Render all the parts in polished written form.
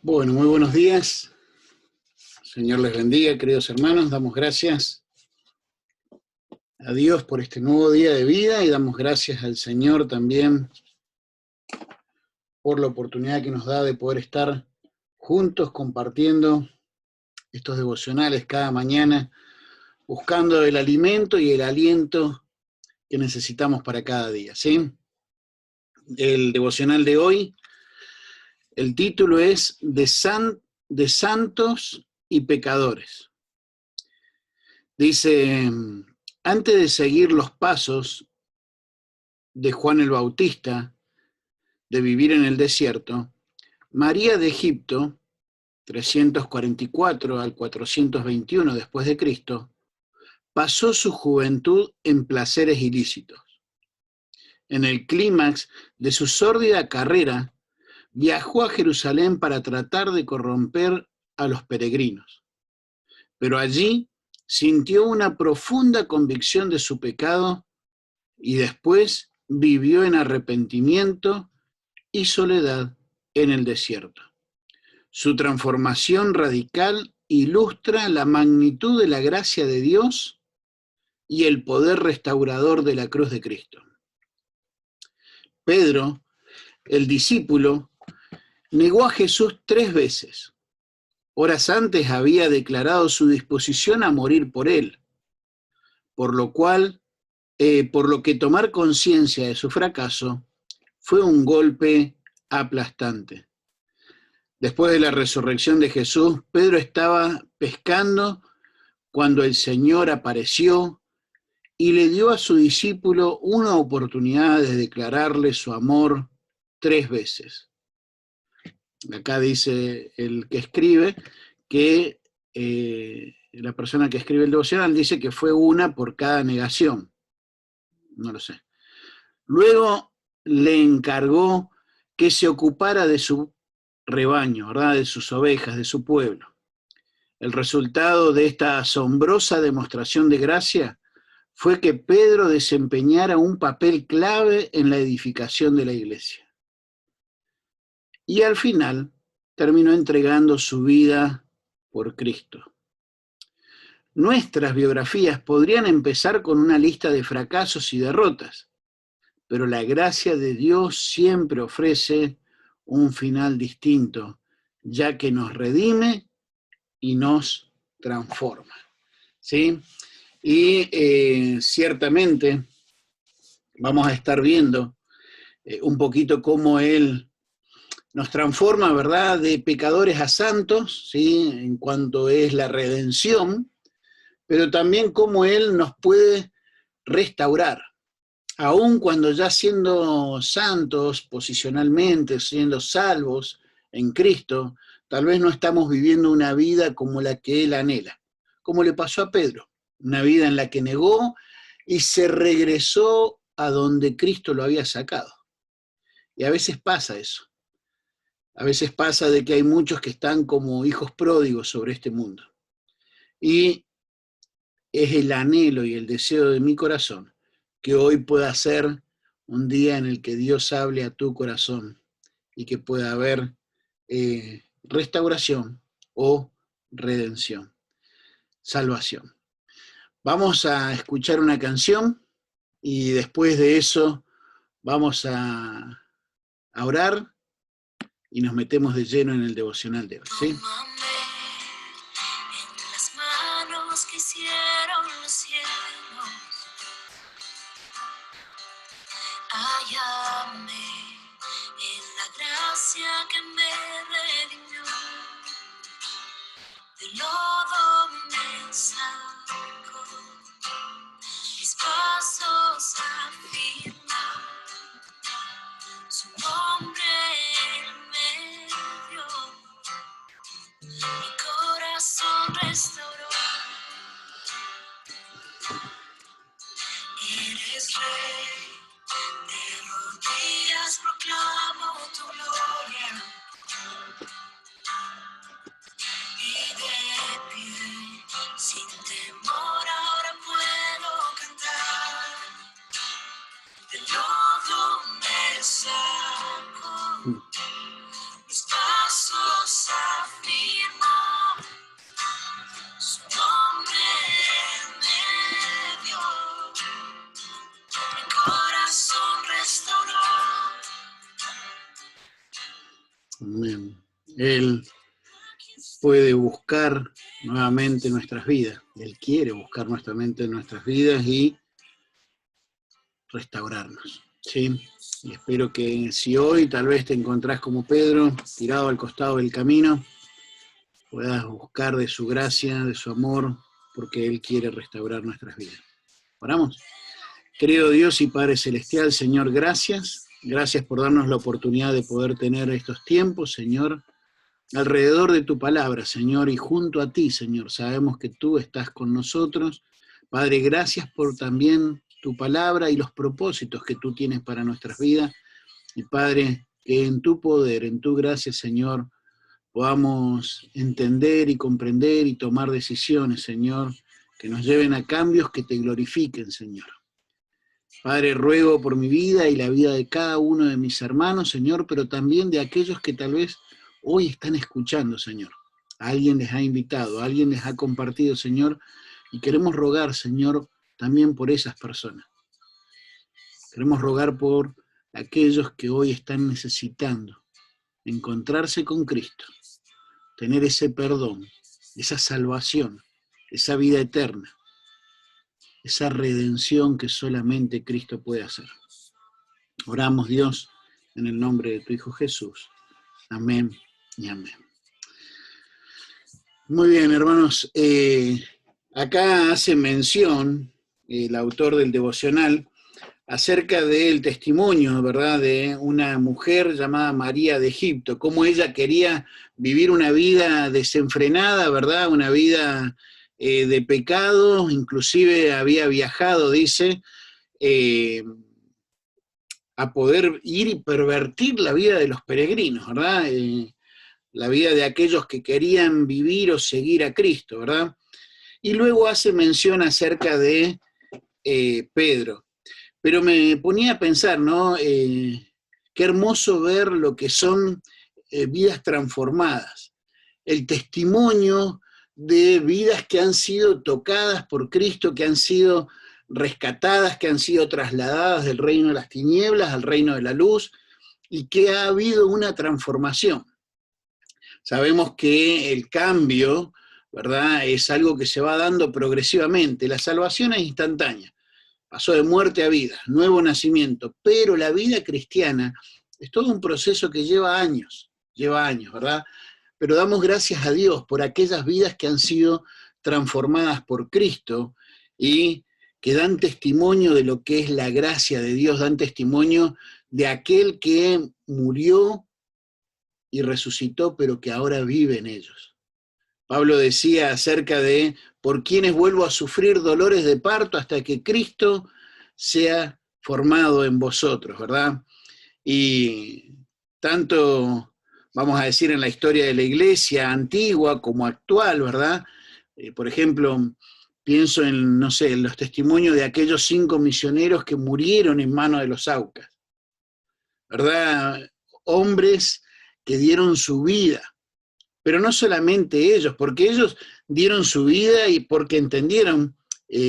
Bueno, muy buenos días. Señor les bendiga, queridos hermanos. Damos gracias a Dios por este nuevo día de vida y damos gracias al Señor también por la oportunidad que nos da de poder estar juntos compartiendo estos devocionales cada mañana, buscando el alimento y el aliento que necesitamos para cada día, ¿sí? El devocional de hoy, el título es de santos y pecadores. Dice: antes de seguir los pasos de Juan el Bautista, de vivir en el desierto, María de Egipto, 344 al 421 después de Cristo, pasó su juventud en placeres ilícitos. En el clímax de su sórdida carrera, viajó a Jerusalén para tratar de corromper a los peregrinos. Pero allí sintió una profunda convicción de su pecado y después vivió en arrepentimiento y soledad en el desierto. Su transformación radical ilustra la magnitud de la gracia de Dios y el poder restaurador de la cruz de Cristo. Pedro, el discípulo, negó a Jesús 3 veces. Horas antes había declarado su disposición a morir por él, por lo que tomar conciencia de su fracaso fue un golpe aplastante. Después de la resurrección de Jesús, Pedro estaba pescando cuando el Señor apareció y le dio a su discípulo una oportunidad de declararle su amor 3 veces. Acá dice el que escribe que la persona que escribe el devocional dice que fue una por cada negación. No lo sé. Luego le encargó que se ocupara de su rebaño, ¿verdad? De sus ovejas, de su pueblo. El resultado de esta asombrosa demostración de gracia fue que Pedro desempeñara un papel clave en la edificación de la iglesia. Y al final terminó entregando su vida por Cristo. Nuestras biografías podrían empezar con una lista de fracasos y derrotas, pero la gracia de Dios siempre ofrece un final distinto, ya que nos redime y nos transforma, ¿sí? Y ciertamente vamos a estar viendo un poquito cómo Él nos transforma, ¿verdad?, de pecadores a santos, ¿sí?, en cuanto es la redención, pero también cómo Él nos puede restaurar. Aun cuando ya siendo santos posicionalmente, siendo salvos en Cristo, tal vez no estamos viviendo una vida como la que Él anhela, como le pasó a Pedro, una vida en la que negó y se regresó a donde Cristo lo había sacado. Y a veces pasa eso. A veces pasa de que hay muchos que están como hijos pródigos sobre este mundo. Y es el anhelo y el deseo de mi corazón que hoy pueda ser un día en el que Dios hable a tu corazón y que pueda haber restauración o redención, salvación. Vamos a escuchar una canción y después de eso vamos a orar y nos metemos de lleno en el devocional de hoy, ¿sí? En las manos que hicieron los cielos, hállame en la gracia que me redimió, del lodo me sacó, mis pasos afirma, su nombre él me dio, mi corazón restauró. Eres rey, de rodillas proclamo tu gloria, y de Amén. Él puede buscar nuevamente nuestras vidas. Él quiere buscar nuevamente nuestras vidas y restaurarnos, ¿sí? Y espero que si hoy tal vez te encontrás como Pedro, tirado al costado del camino, puedas buscar de su gracia, de su amor, porque Él quiere restaurar nuestras vidas. ¿Oramos? Querido Dios y Padre Celestial, Señor, gracias. Gracias por darnos la oportunidad de poder tener estos tiempos, Señor, alrededor de tu palabra, Señor, y junto a ti, Señor. Sabemos que tú estás con nosotros. Padre, gracias por también tu palabra y los propósitos que tú tienes para nuestras vidas. Y Padre, que en tu poder, en tu gracia, Señor, podamos entender y comprender y tomar decisiones, Señor, que nos lleven a cambios que te glorifiquen, Señor. Padre, ruego por mi vida y la vida de cada uno de mis hermanos, Señor, pero también de aquellos que tal vez hoy están escuchando, Señor. Alguien les ha invitado, alguien les ha compartido, Señor, y queremos rogar, Señor, también por esas personas. Queremos rogar por aquellos que hoy están necesitando encontrarse con Cristo, tener ese perdón, esa salvación, esa vida eterna, esa redención que solamente Cristo puede hacer. Oramos, Dios, en el nombre de tu Hijo Jesús. Amén y amén. Muy bien, hermanos. Acá hace mención el autor del devocional acerca del testimonio, ¿verdad?, de una mujer llamada María de Egipto, cómo ella quería vivir una vida desenfrenada, ¿verdad?, una vida de pecado, inclusive había viajado, dice, a poder ir y pervertir la vida de los peregrinos, ¿verdad?, la vida de aquellos que querían vivir o seguir a Cristo, ¿verdad? Y luego hace mención acerca de Pedro. Pero me ponía a pensar, ¿no? Qué hermoso ver lo que son vidas transformadas, el testimonio de vidas que han sido tocadas por Cristo, que han sido rescatadas, que han sido trasladadas del reino de las tinieblas al reino de la luz, y que ha habido una transformación. Sabemos que el cambio, ¿verdad?, es algo que se va dando progresivamente. La salvación es instantánea. Pasó de muerte a vida, nuevo nacimiento, pero la vida cristiana es todo un proceso que lleva años, ¿verdad? Pero damos gracias a Dios por aquellas vidas que han sido transformadas por Cristo y que dan testimonio de lo que es la gracia de Dios, dan testimonio de aquel que murió y resucitó, pero que ahora vive en ellos. Pablo decía acerca de por quienes vuelvo a sufrir dolores de parto hasta que Cristo sea formado en vosotros, ¿verdad? Y tanto, vamos a decir, en la historia de la iglesia antigua como actual, ¿verdad? Por ejemplo, pienso en, no sé, en los testimonios de aquellos 5 misioneros que murieron en manos de los Aucas, ¿verdad? Hombres que dieron su vida, pero no solamente ellos, porque ellos dieron su vida y porque entendieron,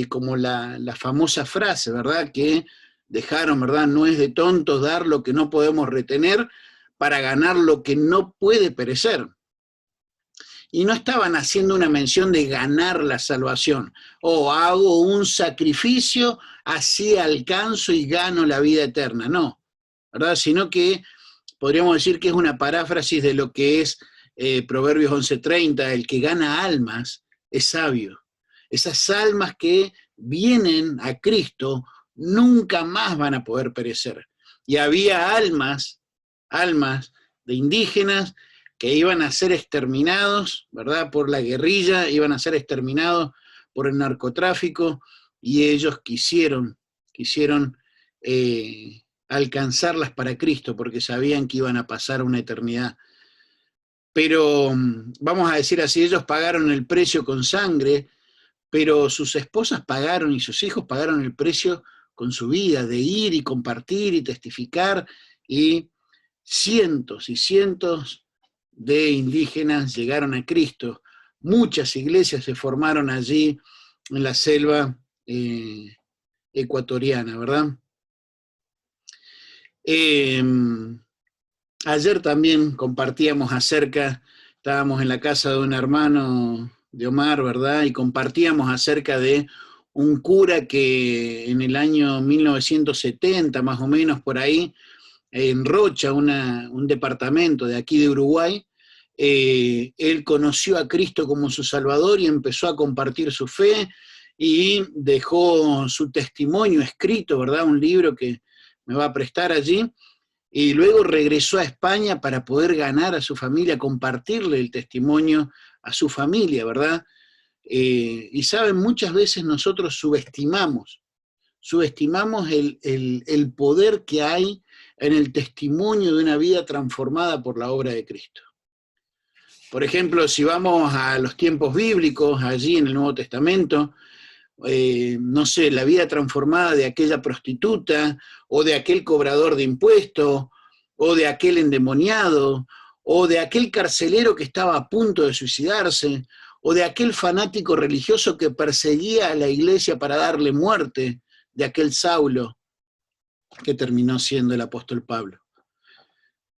como la famosa frase, ¿verdad?, que dejaron, ¿verdad?, no es de tontos dar lo que no podemos retener para ganar lo que no puede perecer. Y no estaban haciendo una mención de ganar la salvación, o hago un sacrificio, así alcanzo y gano la vida eterna, no, ¿verdad?, sino que podríamos decir que es una paráfrasis de lo que es Proverbios 11:30, el que gana almas es sabio. Esas almas que vienen a Cristo nunca más van a poder perecer. Y había almas de indígenas que iban a ser exterminados, ¿verdad?, por la guerrilla, iban a ser exterminados por el narcotráfico, y ellos quisieron alcanzarlas para Cristo, porque sabían que iban a pasar una eternidad. Pero, vamos a decir así, ellos pagaron el precio con sangre, pero sus esposas pagaron y sus hijos pagaron el precio con su vida, de ir y compartir y testificar, y cientos y cientos de indígenas llegaron a Cristo. Muchas iglesias se formaron allí en la selva ecuatoriana, ¿verdad? Ayer también compartíamos estábamos en la casa de un hermano de Omar, ¿verdad? Y compartíamos acerca de un cura que en el año 1970, más o menos por ahí, en Rocha, un departamento de aquí de Uruguay, él conoció a Cristo como su Salvador y empezó a compartir su fe y dejó su testimonio escrito, ¿verdad? Un libro que me va a prestar allí, y luego regresó a España para poder ganar a su familia, compartirle el testimonio a su familia, ¿verdad? Y saben, muchas veces nosotros subestimamos el poder que hay en el testimonio de una vida transformada por la obra de Cristo. Por ejemplo, si vamos a los tiempos bíblicos, allí en el Nuevo Testamento, no sé, la vida transformada de aquella prostituta, o de aquel cobrador de impuestos, o de aquel endemoniado, o de aquel carcelero que estaba a punto de suicidarse, o de aquel fanático religioso que perseguía a la iglesia para darle muerte, de aquel Saulo que terminó siendo el apóstol Pablo.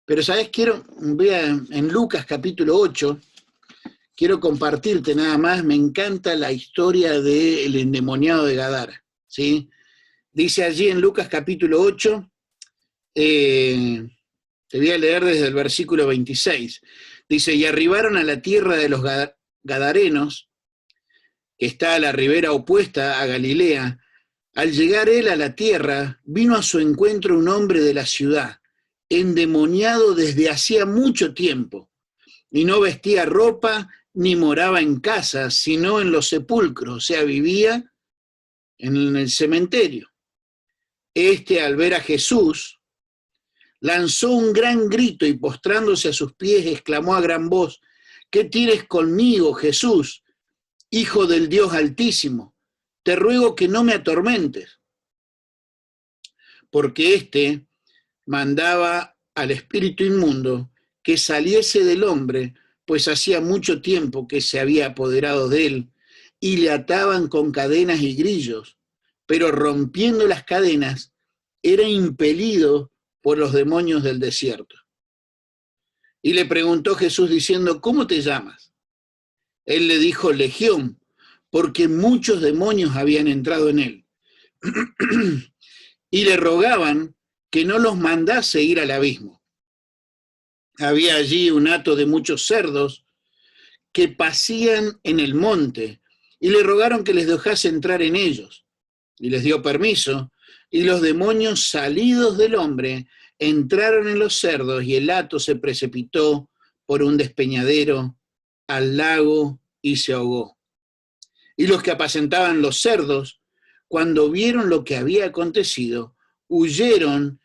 Pero, ¿sabes? En Lucas capítulo 8, quiero compartirte nada más, me encanta la historia del endemoniado de Gadara, ¿sí? Dice allí en Lucas capítulo 8, te voy a leer desde el versículo 26, dice, y arribaron a la tierra de los Gadarenos, que está a la ribera opuesta a Galilea. Al llegar él a la tierra, vino a su encuentro un hombre de la ciudad, endemoniado desde hacía mucho tiempo, y no vestía ropa ni moraba en casa, sino en los sepulcros, o sea, vivía en el cementerio. Este, al ver a Jesús, lanzó un gran grito y postrándose a sus pies, exclamó a gran voz, ¿qué tienes conmigo, Jesús, Hijo del Dios Altísimo? Te ruego que no me atormentes. Porque éste mandaba al espíritu inmundo que saliese del hombre, pues hacía mucho tiempo que se había apoderado de él, y le ataban con cadenas y grillos, pero rompiendo las cadenas, era impelido por los demonios del desierto. Y le preguntó Jesús diciendo, ¿cómo te llamas? Él le dijo, Legión, porque muchos demonios habían entrado en él. Y le rogaban que no los mandase ir al abismo. Había allí un hato de muchos cerdos que pasían en el monte, y le rogaron que les dejase entrar en ellos. Y les dio permiso, y los demonios salidos del hombre entraron en los cerdos, y el hato se precipitó por un despeñadero al lago y se ahogó. Y los que apacentaban los cerdos, cuando vieron lo que había acontecido, huyeron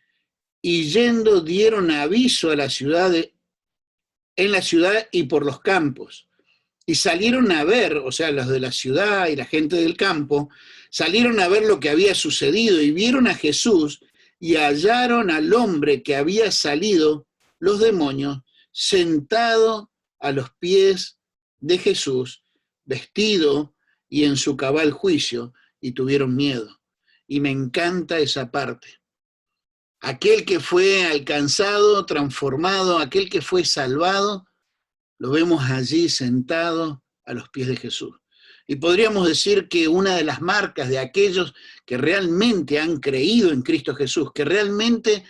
y yendo dieron aviso a la ciudad, en la ciudad y por los campos. Y salieron a ver, o sea, los de la ciudad y la gente del campo, salieron a ver lo que había sucedido y vieron a Jesús y hallaron al hombre que había salido los demonios sentado a los pies de Jesús, vestido y en su cabal juicio, y tuvieron miedo. Y me encanta esa parte. Aquel que fue alcanzado, transformado, aquel que fue salvado, lo vemos allí sentado a los pies de Jesús. Y podríamos decir que una de las marcas de aquellos que realmente han creído en Cristo Jesús, que realmente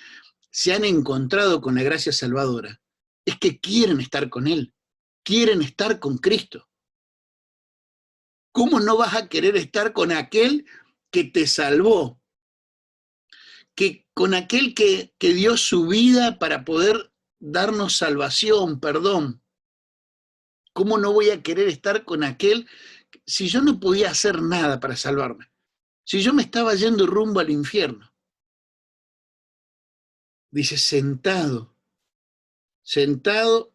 se han encontrado con la gracia salvadora, es que quieren estar con Él, quieren estar con Cristo. ¿Cómo no vas a querer estar con aquel que te salvó? Con aquel que dio su vida para poder darnos salvación, perdón. ¿Cómo no voy a querer estar con aquel si yo no podía hacer nada para salvarme? Si yo me estaba yendo rumbo al infierno. Dice, sentado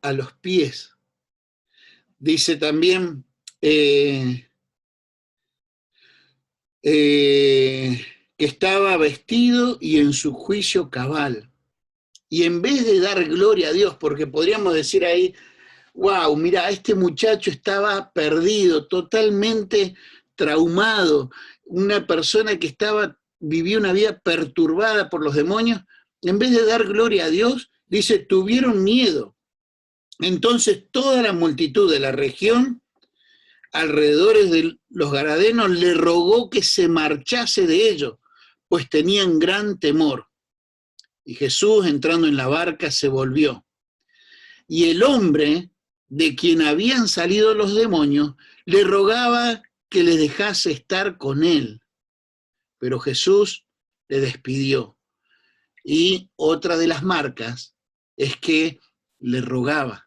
a los pies. Dice también, que estaba vestido y en su juicio cabal. Y en vez de dar gloria a Dios, porque podríamos decir ahí, wow, mira, este muchacho estaba perdido, totalmente traumado, una persona que vivía una vida perturbada por los demonios, en vez de dar gloria a Dios, Dice, tuvieron miedo. Entonces toda la multitud de la región alrededor de los Gadarenos le rogó que se marchase de ellos, pues tenían gran temor. Y Jesús, entrando en la barca, se volvió. Y el hombre de quien habían salido los demonios le rogaba que le dejase estar con él. Pero Jesús le despidió. Y otra de las marcas es que le rogaba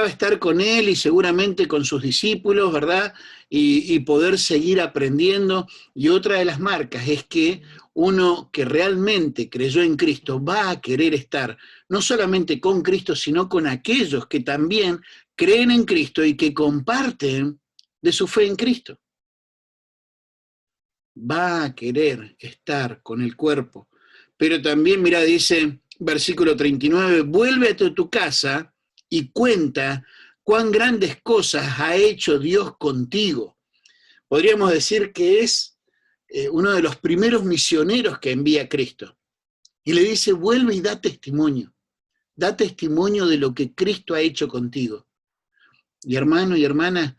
estar con él y seguramente con sus discípulos, ¿verdad? Y poder seguir aprendiendo. Y otra de las marcas es que uno que realmente creyó en Cristo va a querer estar no solamente con Cristo, sino con aquellos que también creen en Cristo y que comparten de su fe en Cristo. Va a querer estar con el cuerpo. Pero también, mira, dice, versículo 39, vuélvete a tu casa y cuenta cuán grandes cosas ha hecho Dios contigo. Podríamos decir que es uno de los primeros misioneros que envía Cristo. Y le dice, vuelve y da testimonio de lo que Cristo ha hecho contigo. Y hermano y hermana,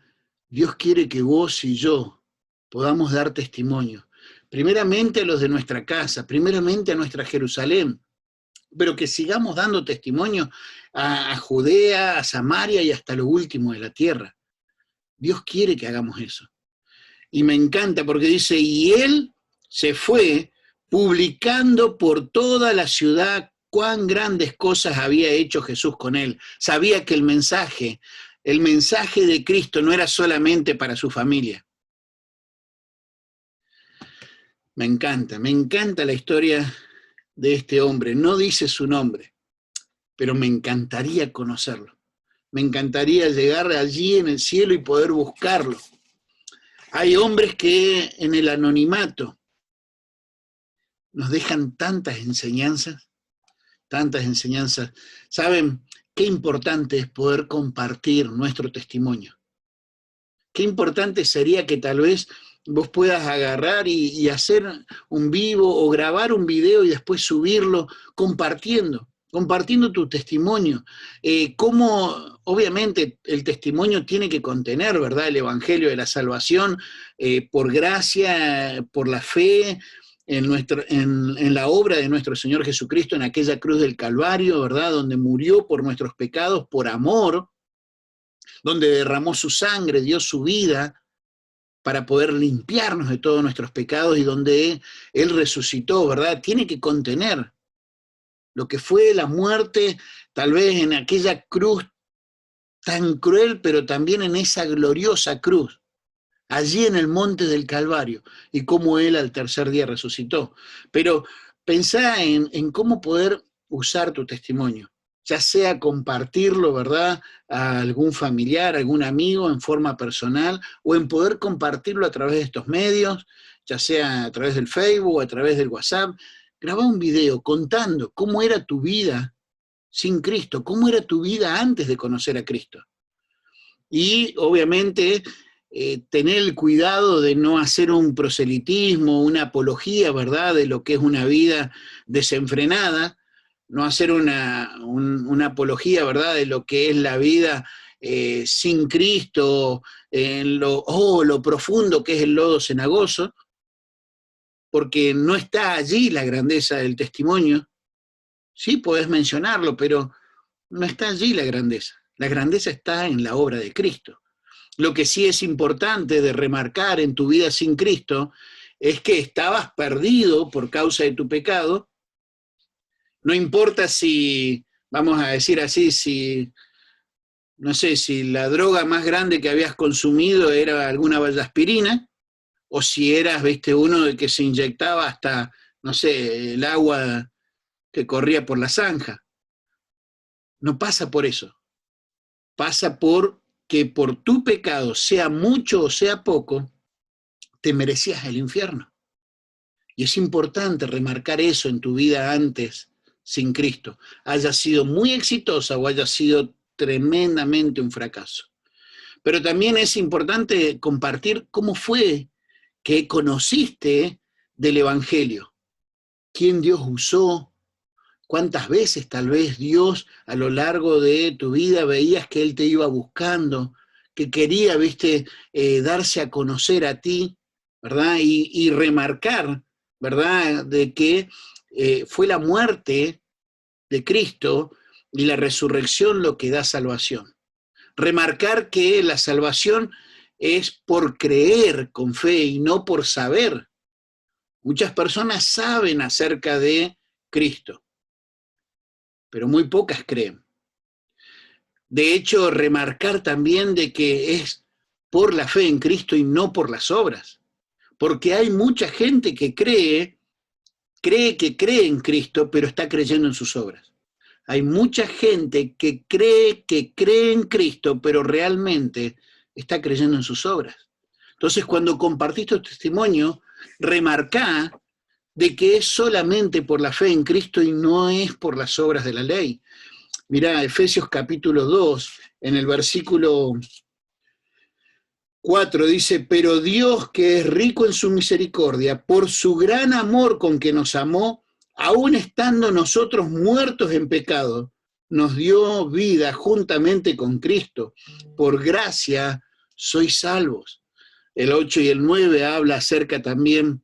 Dios quiere que vos y yo podamos dar testimonio. Primeramente a los de nuestra casa, primeramente a nuestra Jerusalén, pero que sigamos dando testimonio a Judea, a Samaria y hasta lo último de la tierra. Dios quiere que hagamos eso. Y me encanta porque dice, y él se fue publicando por toda la ciudad cuán grandes cosas había hecho Jesús con él. Sabía que el mensaje de Cristo no era solamente para su familia. Me encanta la historia de este hombre. No dice su nombre, pero me encantaría conocerlo. Me encantaría llegar allí en el cielo y poder buscarlo. Hay hombres que en el anonimato nos dejan tantas enseñanzas. ¿Saben qué importante es poder compartir nuestro testimonio? Qué importante sería que tal vez vos puedas agarrar y hacer un vivo o grabar un video y después subirlo compartiendo tu testimonio. Cómo, obviamente, el testimonio tiene que contener, ¿verdad?, el evangelio de la salvación, por gracia, por la fe, en la obra de nuestro Señor Jesucristo, en aquella cruz del Calvario, ¿verdad?, donde murió por nuestros pecados, por amor, donde derramó su sangre, dio su vida para poder limpiarnos de todos nuestros pecados y donde Él resucitó, ¿verdad? Tiene que contener lo que fue la muerte, tal vez en aquella cruz tan cruel, pero también en esa gloriosa cruz, allí en el monte del Calvario, y cómo Él al tercer día resucitó. Pero pensá en cómo poder usar tu testimonio, ya sea compartirlo, ¿verdad?, a algún familiar, a algún amigo en forma personal, o en poder compartirlo a través de estos medios, ya sea a través del Facebook o a través del WhatsApp. Graba un video contando cómo era tu vida sin Cristo, cómo era tu vida antes de conocer a Cristo. Y obviamente tener el cuidado de no hacer un proselitismo, una apología, ¿verdad?, de lo que es una vida desenfrenada, no hacer una apología, ¿verdad?, de lo que es la vida sin Cristo, en lo profundo que es el lodo cenagoso, porque no está allí la grandeza del testimonio. Sí, podés mencionarlo, pero no está allí la grandeza. La grandeza está en la obra de Cristo. Lo que sí es importante de remarcar en tu vida sin Cristo es que estabas perdido por causa de tu pecado. No importa si, vamos a decir así, no sé, si la droga más grande que habías consumido era alguna vallaspirina, o si eras, uno de que se inyectaba hasta, no sé, el agua que corría por la zanja. No pasa por eso. Pasa por que por tu pecado, sea mucho o sea poco, te merecías el infierno. Y es importante remarcar eso en tu vida antes, sin Cristo, haya sido muy exitosa o haya sido tremendamente un fracaso. Pero también es importante compartir cómo fue que conociste del Evangelio, quién Dios usó, ¿Cuántas veces tal vez Dios a lo largo de tu vida veías que Él te iba buscando, que quería, viste, darse a conocer a ti, ¿verdad? Y remarcar, ¿verdad? De que fue la muerte de Cristo y la resurrección lo que da salvación. Remarcar que la salvación es por creer con fe y no por saber. Muchas personas saben acerca de Cristo, pero muy pocas creen. De hecho, remarcar también de que es por la fe en Cristo y no por las obras, porque hay mucha gente que cree que cree en Cristo, pero está creyendo en sus obras. Hay mucha gente que cree en Cristo, pero realmente está creyendo en sus obras. Entonces, cuando compartís tu testimonio, remarcá de que es solamente por la fe en Cristo y no es por las obras de la ley. Mirá, Efesios capítulo 2, en el versículo 4 dice, pero Dios que es rico en su misericordia, por su gran amor con que nos amó, aun estando nosotros muertos en pecado, nos dio vida juntamente con Cristo. Por gracia sois salvos. El 8 y el 9 habla acerca también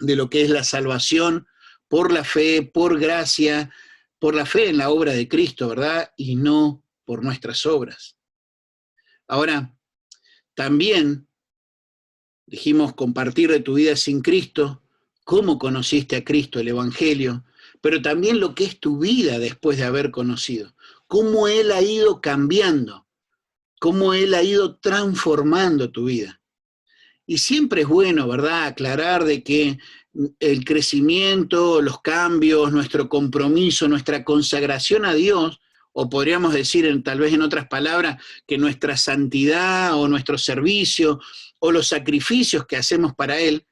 de lo que es la salvación por la fe, por gracia, por la fe en la obra de Cristo, ¿verdad? Y no por nuestras obras. Ahora, también dijimos compartir de tu vida sin Cristo, cómo conociste a Cristo, el Evangelio, pero también lo que es tu vida después de haber conocido, cómo Él ha ido cambiando, cómo Él ha ido transformando tu vida. Y siempre es bueno, ¿verdad?, aclarar de que el crecimiento, los cambios, nuestro compromiso, nuestra consagración a Dios, o podríamos decir tal vez en otras palabras, que nuestra santidad o nuestro servicio o los sacrificios que hacemos para Él,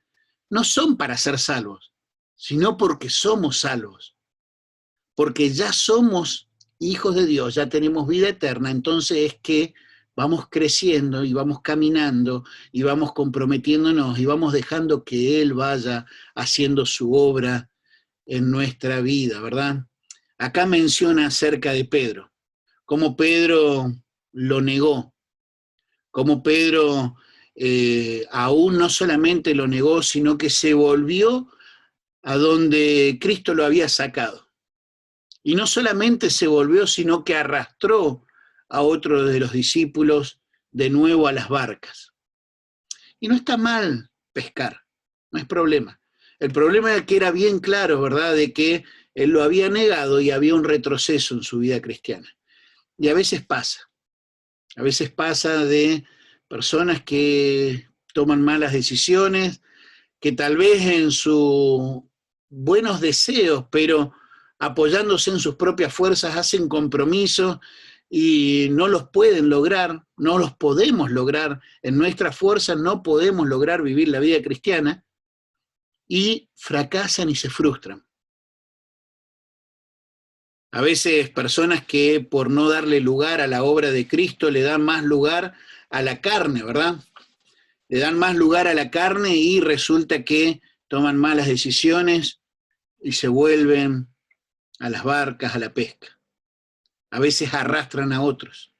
no son para ser salvos, sino porque somos salvos, porque ya somos hijos de Dios, ya tenemos vida eterna, entonces es que vamos creciendo y vamos caminando y vamos comprometiéndonos y vamos dejando que Él vaya haciendo su obra en nuestra vida, ¿verdad? Acá menciona acerca de Pedro, cómo Pedro lo negó, cómo Pedro aún no solamente lo negó, sino que se volvió a donde Cristo lo había sacado. Y no solamente se volvió, sino que arrastró a otro de los discípulos de nuevo a las barcas. Y no está mal pescar, no es problema. El problema es que era bien claro, ¿verdad?, de que él lo había negado y había un retroceso en su vida cristiana. Y a veces pasa de personas que toman malas decisiones, que tal vez en sus buenos deseos, pero apoyándose en sus propias fuerzas, hacen compromisos y no los pueden lograr, no los podemos lograr, en nuestra fuerza no podemos lograr vivir la vida cristiana y fracasan y se frustran. A veces personas que por no darle lugar a la obra de Cristo le dan más lugar a la carne, ¿verdad? Le dan más lugar a la carne y resulta que toman malas decisiones y se vuelven a las barcas, a la pesca. A veces arrastran a otros.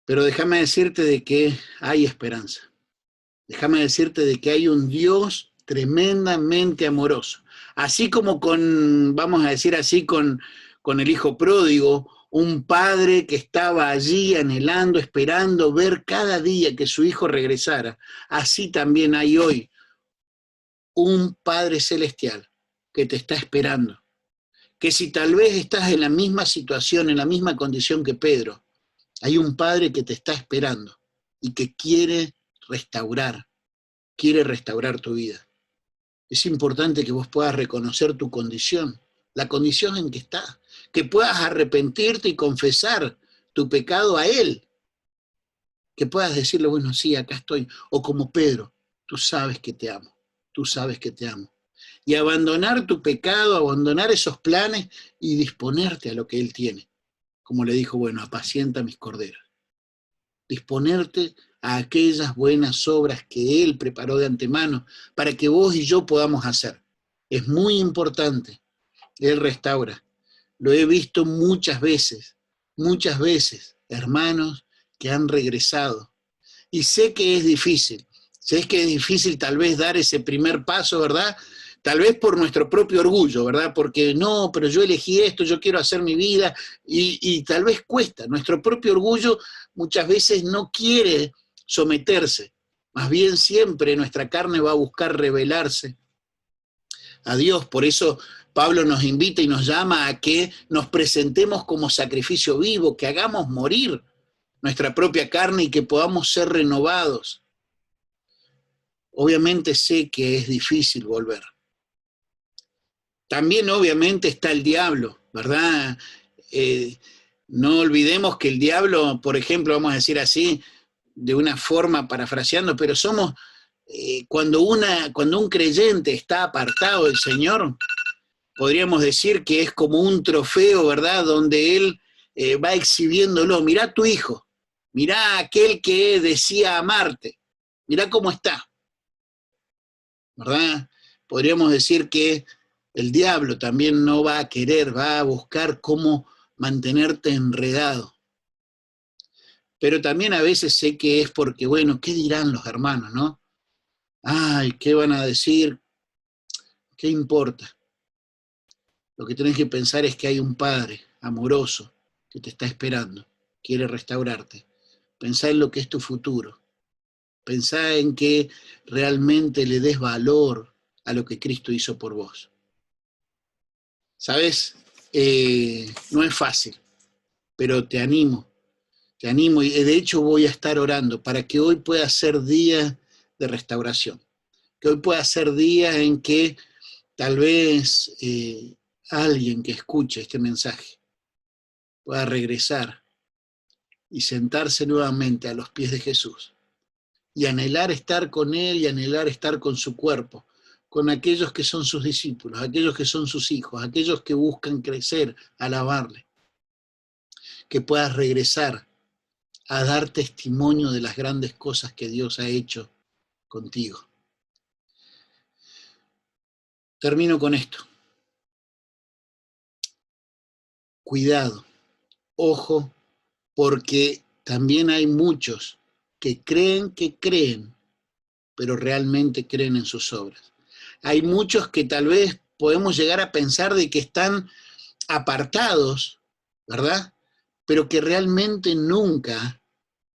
Pero déjame decirte de que hay esperanza. Déjame decirte de que hay un Dios tremendamente amoroso. Así como vamos a decir así, con el hijo pródigo, un padre que estaba allí anhelando, esperando ver cada día que su hijo regresara. Así también hay hoy un Padre Celestial que te está esperando. Que si tal vez estás en la misma situación, en la misma condición que Pedro, hay un Padre que te está esperando y que quiere restaurar tu vida. Es importante que vos puedas reconocer tu condición, la condición en que estás, que puedas arrepentirte y confesar tu pecado a Él, que puedas decirle, bueno, sí, acá estoy, o como Pedro, tú sabes que te amo, tú sabes que te amo. Y abandonar tu pecado, abandonar esos planes y disponerte a lo que Él tiene. Como le dijo, bueno, apacienta mis corderos. Disponerte a aquellas buenas obras que Él preparó de antemano para que vos y yo podamos hacer. Es muy importante. Él restaura. Lo he visto muchas veces, hermanos que han regresado. Y sé que es difícil. Sé que es difícil tal vez dar ese primer paso, ¿verdad? Tal vez por nuestro propio orgullo, ¿verdad? Porque no, pero yo elegí esto, yo quiero hacer mi vida, y tal vez cuesta. Nuestro propio orgullo muchas veces no quiere someterse. Más bien siempre nuestra carne va a buscar rebelarse a Dios. Por eso Pablo nos invita y nos llama a que nos presentemos como sacrificio vivo, que hagamos morir nuestra propia carne y que podamos ser renovados. Obviamente sé que es difícil volver. También obviamente está el diablo, ¿verdad? No olvidemos que el diablo, por ejemplo, vamos a decir así, de una forma parafraseando, pero somos, cuando un creyente está apartado del Señor, podríamos decir que es como un trofeo, ¿verdad? Donde él va exhibiéndolo. Mirá a tu hijo, mirá a aquel que decía amarte, mirá cómo está, ¿verdad? Podríamos decir que el diablo también no va a querer, va a buscar cómo mantenerte enredado. Pero también a veces sé que es porque, bueno, ¿qué dirán los hermanos, no? Ay, ¿qué van a decir? ¿Qué importa? Lo que tenés que pensar es que hay un Padre amoroso que te está esperando, quiere restaurarte. Pensá en lo que es tu futuro. Pensá en que realmente le des valor a lo que Cristo hizo por vos. ¿Sabes? No es fácil, pero te animo y de hecho voy a estar orando para que hoy pueda ser día de restauración, que hoy pueda ser día en que tal vez alguien que escuche este mensaje pueda regresar y sentarse nuevamente a los pies de Jesús y anhelar estar con Él y anhelar estar con su cuerpo, con aquellos que son sus discípulos, aquellos que son sus hijos, aquellos que buscan crecer, alabarle, que puedas regresar a dar testimonio de las grandes cosas que Dios ha hecho contigo. Termino con esto. Cuidado, ojo, porque también hay muchos que creen, pero realmente creen en sus obras. Hay muchos que tal vez podemos llegar a pensar de que están apartados, ¿verdad? Pero que realmente nunca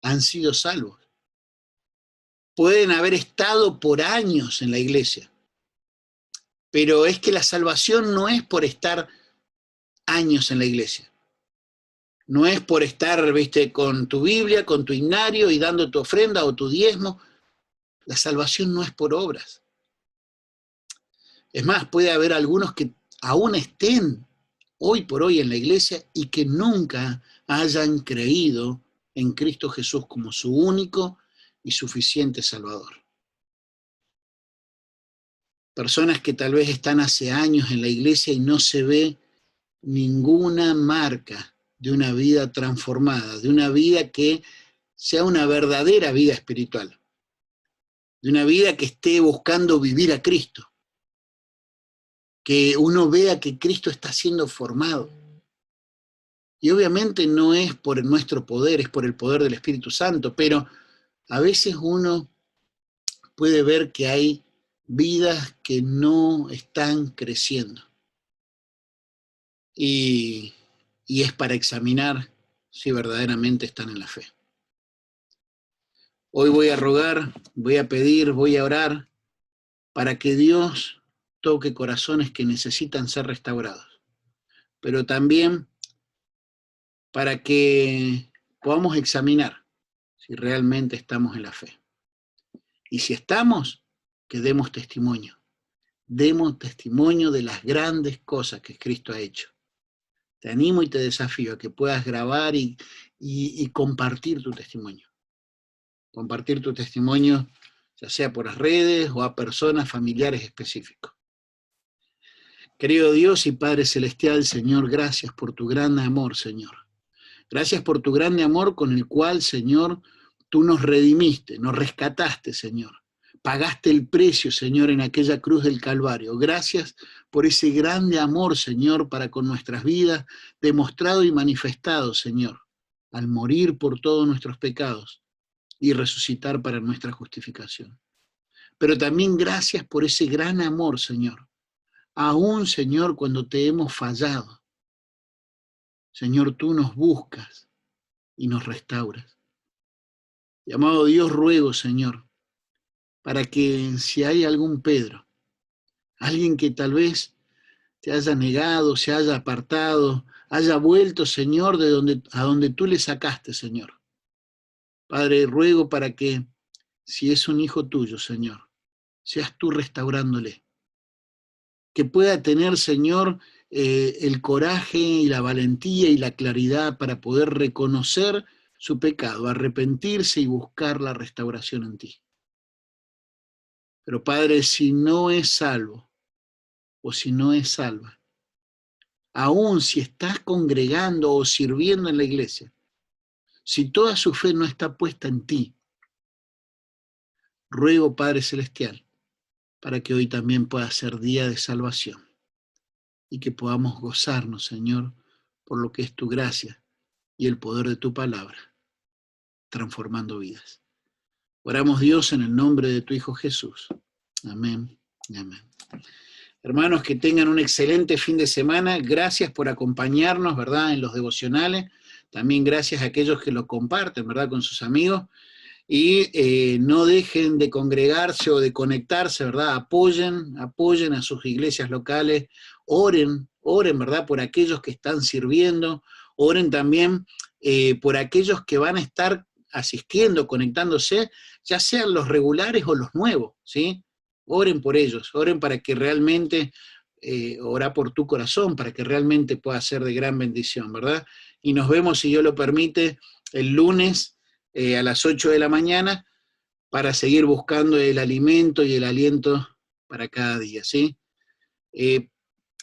han sido salvos. Pueden haber estado por años en la iglesia, pero es que la salvación no es por estar años en la iglesia. No es por estar, viste, con tu Biblia, con tu himnario y dando tu ofrenda o tu diezmo. La salvación no es por obras. Es más, puede haber algunos que aún estén hoy por hoy en la iglesia y que nunca hayan creído en Cristo Jesús como su único y suficiente Salvador. Personas que tal vez están hace años en la iglesia y no se ve ninguna marca de una vida transformada, de una vida que sea una verdadera vida espiritual, de una vida que esté buscando vivir a Cristo, que uno vea que Cristo está siendo formado. Y obviamente no es por nuestro poder, es por el poder del Espíritu Santo, pero a veces uno puede ver que hay vidas que no están creciendo. Y es para examinar si verdaderamente están en la fe. Hoy voy a rogar, voy a pedir, voy a orar para que Dios toque corazones que necesitan ser restaurados, pero también para que podamos examinar si realmente estamos en la fe. Y si estamos, que demos testimonio de las grandes cosas que Cristo ha hecho. Te animo y te desafío a que puedas grabar y compartir tu testimonio. Compartir tu testimonio, ya sea por las redes o a personas, familiares específicos. Querido Dios y Padre Celestial, Señor, gracias por tu gran amor, Señor. Gracias por tu grande amor con el cual, Señor, tú nos redimiste, nos rescataste, Señor, Pagaste el precio, Señor, en aquella cruz del Calvario. Gracias por ese grande amor, Señor, para con nuestras vidas, demostrado y manifestado, Señor, al morir por todos nuestros pecados y resucitar para nuestra justificación. Pero también gracias por ese gran amor, Señor. Aún, Señor, cuando te hemos fallado, Señor, tú nos buscas y nos restauras. Y amado Dios, ruego, Señor, para que si hay algún Pedro, alguien que tal vez te haya negado, se haya apartado, haya vuelto, Señor, a donde tú le sacaste, Señor. Padre, ruego para que, si es un hijo tuyo, Señor, seas tú restaurándole. Que pueda tener, Señor, el coraje y la valentía y la claridad para poder reconocer su pecado, arrepentirse y buscar la restauración en ti. Pero Padre, si no es salvo o si no es salva, aún si estás congregando o sirviendo en la iglesia, si toda su fe no está puesta en ti, ruego, Padre Celestial, para que hoy también pueda ser día de salvación y que podamos gozarnos, Señor, por lo que es tu gracia y el poder de tu palabra, transformando vidas. Oramos, Dios, en el nombre de tu Hijo Jesús. Amén y amén. Hermanos, que tengan un excelente fin de semana. Gracias por acompañarnos, ¿verdad?, en los devocionales. También gracias a aquellos que lo comparten, ¿verdad?, con sus amigos. Y no dejen de congregarse o de conectarse, ¿verdad? Apoyen a sus iglesias locales, oren, ¿verdad?, por aquellos que están sirviendo, oren también por aquellos que van a estar asistiendo, conectándose, ya sean los regulares o los nuevos, ¿sí? Oren por ellos, oren para que realmente, ora por tu corazón, para que realmente pueda ser de gran bendición, ¿verdad? Y nos vemos, si Dios lo permite, el lunes a las 8 de la mañana para seguir buscando el alimento y el aliento para cada día, ¿sí? En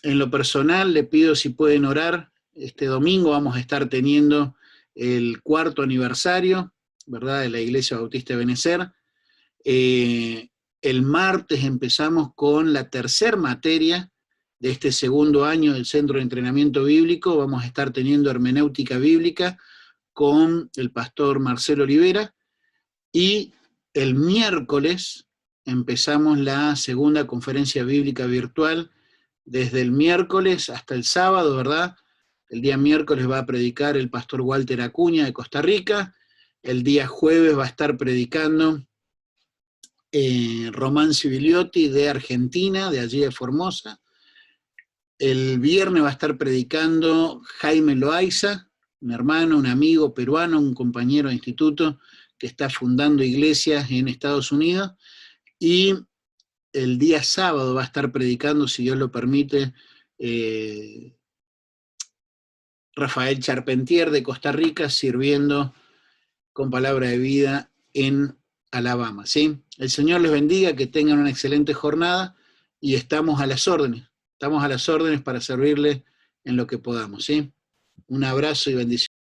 lo personal, le pido si pueden orar. Este domingo vamos a estar teniendo el 4º aniversario, ¿verdad?, de la Iglesia Bautista de Benecer. El martes empezamos con la 3ª materia de este 2º año del Centro de Entrenamiento Bíblico. Vamos a estar teniendo hermenéutica bíblica con el pastor Marcelo Olivera. Y el miércoles empezamos la 2ª conferencia bíblica virtual, desde el miércoles hasta el sábado, ¿verdad? El día miércoles va a predicar el pastor Walter Acuña de Costa Rica. El día jueves va a estar predicando Román Sibiliotti de Argentina, de allí de Formosa. El viernes va a estar predicando Jaime Loaiza, un hermano, un amigo peruano, un compañero de instituto que está fundando iglesias en Estados Unidos. Y el día sábado va a estar predicando, si Dios lo permite, Rafael Charpentier de Costa Rica, sirviendo con palabra de vida en Alabama, ¿sí? El Señor les bendiga, que tengan una excelente jornada y estamos a las órdenes para servirles en lo que podamos, ¿sí? Un abrazo y bendición.